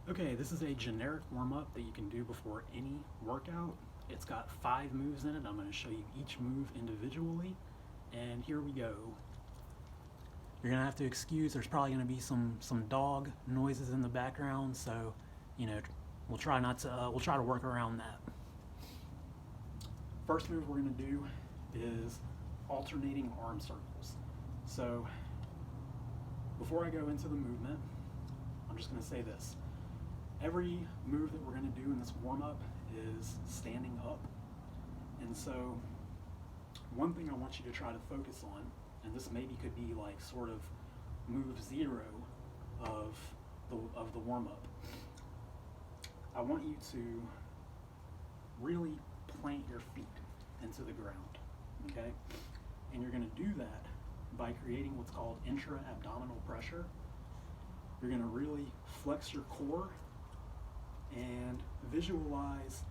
Okay, this is a generic warm-up that you can do before any workout. It's got 5 moves in it. I'm going to show you each move individually, and here we go. You're going to have to excuse, there's probably going to be some dog noises in the background, so, we'll try to work around that. First move we're going to do is alternating arm circles. So, before I go into the movement, I'm just going to say this. Every move that we're going to do in this warm-up is standing up. And so one thing I want you to try to focus on, and this maybe could be like sort of move 0 of the warm-up. I want you to really plant your feet into the ground, okay? And you're going to do that by creating what's called intra-abdominal pressure. You're going to really flex your core and visualize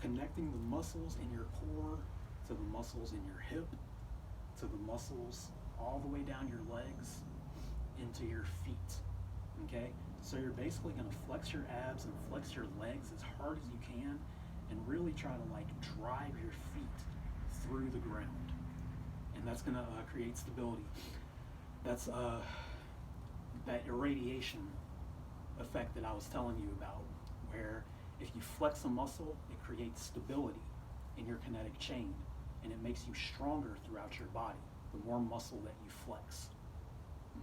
connecting the muscles in your core to the muscles in your hip, to the muscles all the way down your legs into your feet, okay? So you're basically going to flex your abs and flex your legs as hard as you can and really try to like drive your feet through the ground. And that's going to create stability. That's that irradiation effect that I was telling you about, where if you flex a muscle, it creates stability in your kinetic chain, and it makes you stronger throughout your body, the more muscle that you flex,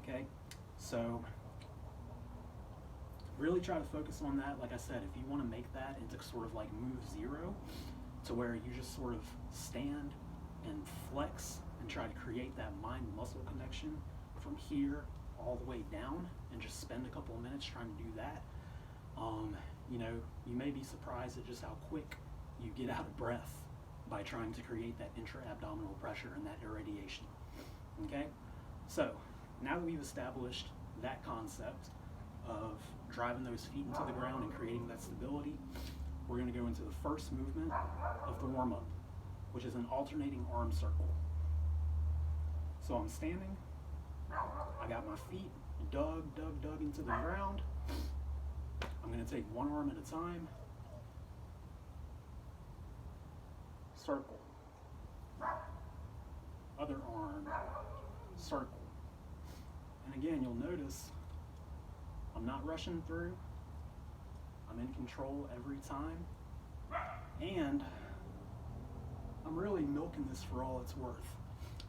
okay? So really try to focus on that. Like I said, if you want to make that into sort of like move 0, to where you just sort of stand and flex and try to create that mind-muscle connection from here all the way down, and just spend a couple of minutes trying to do that. You may be surprised at just how quick you get out of breath by trying to create that intra-abdominal pressure and that irradiation, okay? So now that we've established that concept of driving those feet into the ground and creating that stability, we're going to go into the first movement of the warm-up, which is an alternating arm circle. So I'm standing, I got my feet dug into the ground. I'm going to take one arm at a time, circle, other arm, circle. And again, you'll notice I'm not rushing through, I'm in control every time, and I'm really milking this for all it's worth,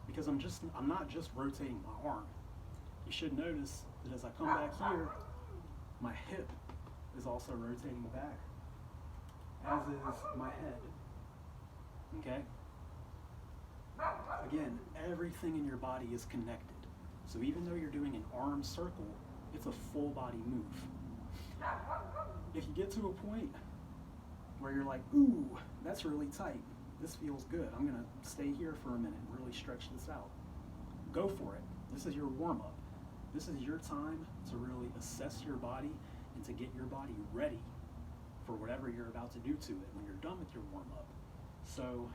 because I'm not just rotating my arm. You should notice that as I come back here, my hip is also rotating back, as is my head, okay? Again, everything in your body is connected. So even though you're doing an arm circle, it's a full body move. If you get to a point where you're like, ooh, that's really tight, this feels good, I'm gonna stay here for a minute and really stretch this out, go for it. This is your warm-up. This is your time to really assess your body and to get your body ready for whatever you're about to do to it when you're done with your warm-up. So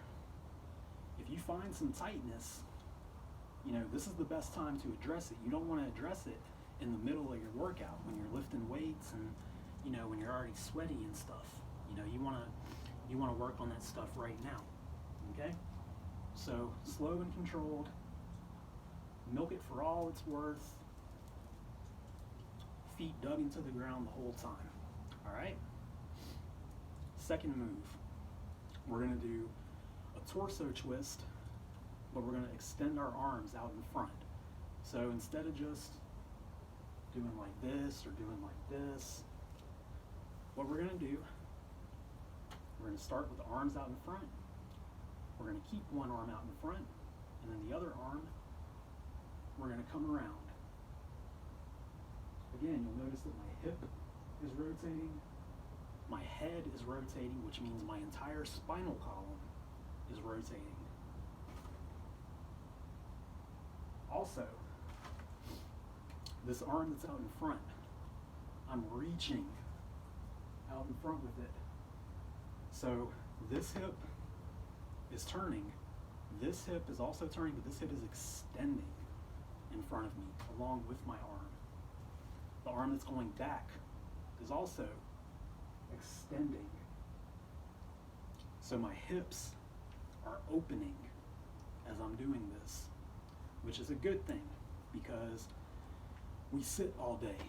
if you find some tightness, this is the best time to address it. You don't want to address it in the middle of your workout when you're lifting weights and when you're already sweaty and stuff. You want to work on that stuff right now, okay? So slow and controlled, milk it for all it's worth, feet dug into the ground the whole time, all right? Second move, we're going to do a torso twist, but we're going to extend our arms out in front. So instead of just doing like this or doing like this, what we're going to do, we're going to start with the arms out in front. We're going to keep one arm out in front, and then the other arm, we're going to come around. Again, you'll notice that my hip is rotating, my head is rotating, which means my entire spinal column is rotating. Also, this arm that's out in front, I'm reaching out in front with it. So this hip is turning, this hip is also turning, but this hip is extending in front of me along with my arm. The arm that's going back is also extending. So my hips are opening as I'm doing this, which is a good thing because we sit all day.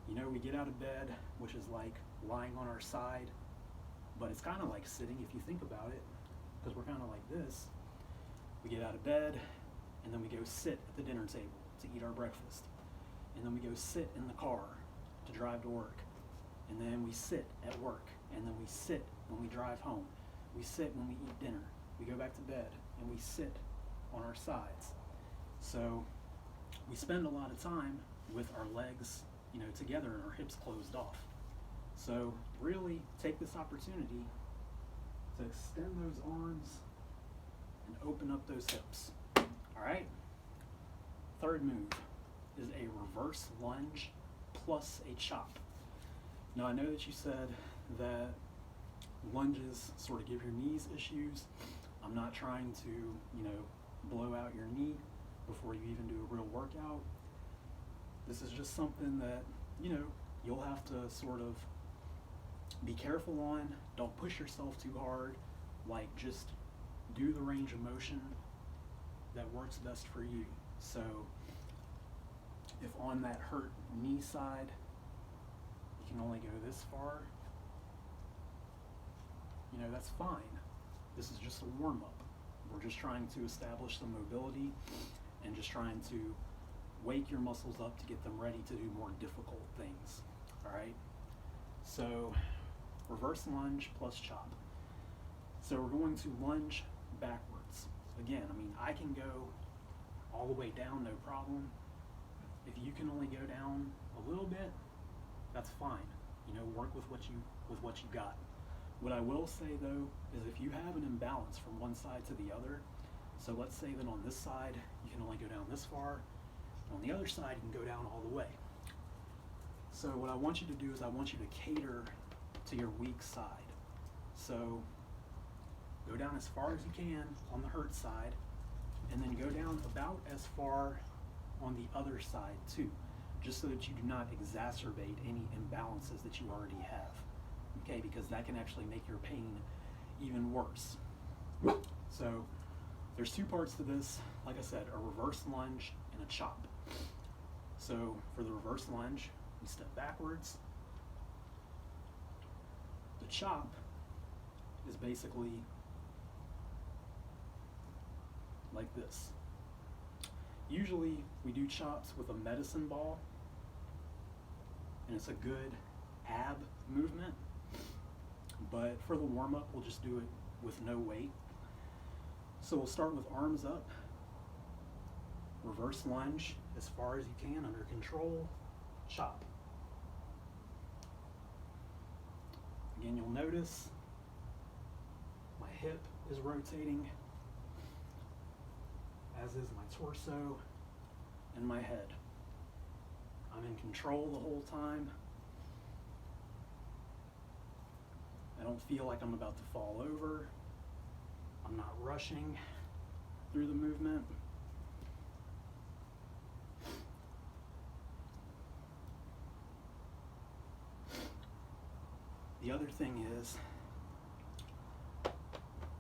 You know, we get out of bed, which is like lying on our side, but it's kind of like sitting if you think about it, because we're kind of like this. We get out of bed, and then we go sit at the dinner table to eat our breakfast. And then we go sit in the car to drive to work. And then we sit at work. And then we sit when we drive home. We sit when we eat dinner. We go back to bed, and we sit on our sides. So we spend a lot of time with our legs, you know, together and our hips closed off. So really take this opportunity to extend those arms and open up those hips. All right? Third move is a reverse lunge plus a chop. Now I know that you said that lunges sort of give your knees issues. I'm not trying to, you know, blow out your knee before you even do a real workout. This is just something that, you know, you'll have to sort of be careful on. Don't push yourself too hard. Like, just do the range of motion that works best for you. So if on that hurt knee side you can only go this far, you know, that's fine. This is just a warm-up. We're just trying to establish some mobility and just trying to wake your muscles up to get them ready to do more difficult things. All right? So reverse lunge plus chop. So we're going to lunge backwards. Again, I mean, I can go all the way down, no problem. If you can only go down a little bit, that's fine. You know, work with what you got. What I will say though is if you have an imbalance from one side to the other, so let's say that on this side you can only go down this far, and on the other side you can go down all the way. So what I want you to do is I want you to cater to your weak side. So go down as far as you can on the hurt side, and then go down about as far on the other side too, just so that you do not exacerbate any imbalances that you already have. Okay, because that can actually make your pain even worse. So there's two parts to this. Like I said, a reverse lunge and a chop. So for the reverse lunge, we step backwards. The chop is basically like this. Usually we do chops with a medicine ball, and it's a good ab movement. But for the warm-up, we'll just do it with no weight. So we'll start with arms up, reverse lunge as far as you can under control, chop. Again, you'll notice my hip is rotating, as is my torso and my head. I'm in control the whole time. I don't feel like I'm about to fall over. I'm not rushing through the movement. The other thing is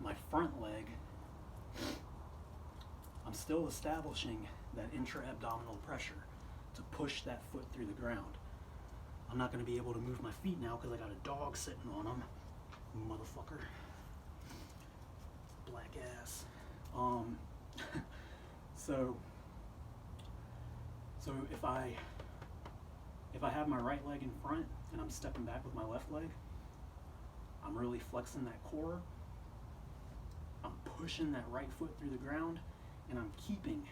my front leg, I'm still establishing that intra-abdominal pressure to push that foot through the ground. I'm not going to be able to move my feet now because I got a dog sitting on them. Motherfucker. Black ass. So if I have my right leg in front and I'm stepping back with my left leg, I'm really flexing that core. I'm pushing that right foot through the ground, and I'm keeping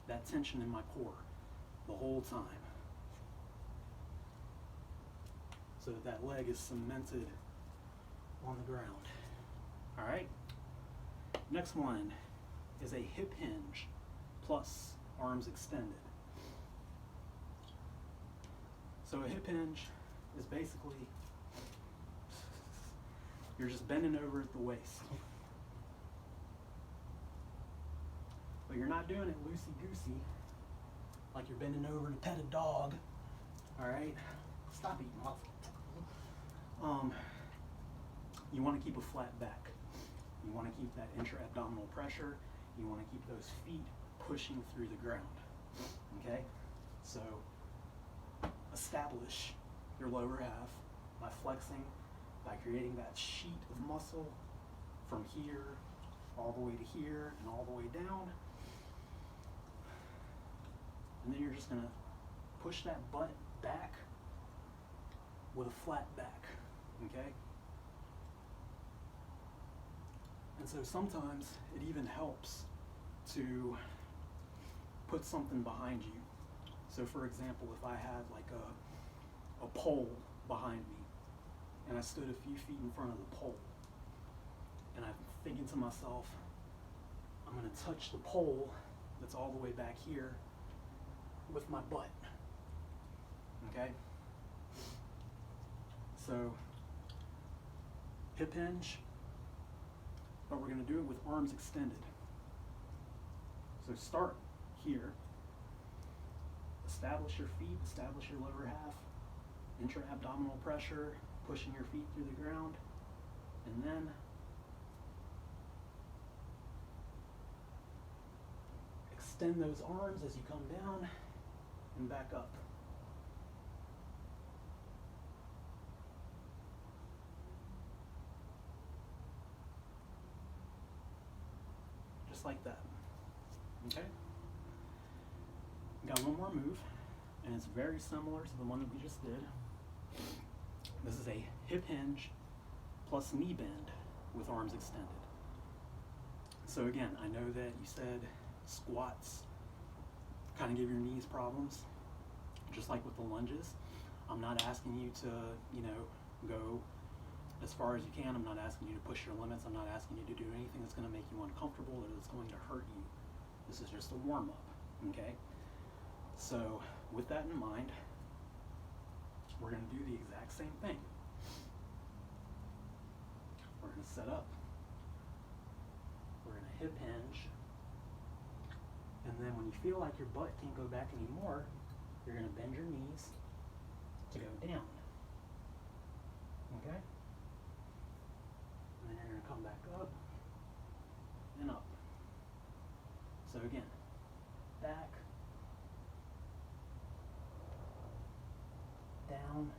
that tension in my core the whole time, so that leg is cemented on the ground. All right. Next one is a hip hinge plus arms extended. So a hip hinge is basically, you're just bending over at the waist. But you're not doing it loosey-goosey, like you're bending over to pet a dog. All right? Stop eating, motherfucker. You want to keep a flat back. You want to keep that intra-abdominal pressure. You want to keep those feet pushing through the ground. Okay? So establish your lower half by flexing, by creating that sheet of muscle from here all the way to here and all the way down. And then you're just going to push that butt back with a flat back. Okay? And so sometimes it even helps to put something behind you. So for example, if I had like a pole behind me and I stood a few feet in front of the pole and I'm thinking to myself, I'm going to touch the pole that's all the way back here with my butt. Okay? So hip hinge, but we're going to do it with arms extended. So start here, establish your feet, establish your lower half, intra-abdominal pressure, pushing your feet through the ground, and then extend those arms as you come down and back up. Just like that. Okay? Got one more move, and it's very similar to the one that we just did. This is a hip hinge plus knee bend with arms extended. So again, I know that you said squats kind of give your knees problems, just like with the lunges. I'm not asking you to, go as far as you can. I'm not asking you to push your limits. I'm not asking you to do anything that's going to make you uncomfortable or that's going to hurt you. This is just a warm-up, okay? So with that in mind, we're going to do the exact same thing. We're going to set up. We're going to hip hinge. And then when you feel like your butt can't go back anymore, you're going to bend your knees to go down. Okay? And then you're going to come back up and up. So again, back, down,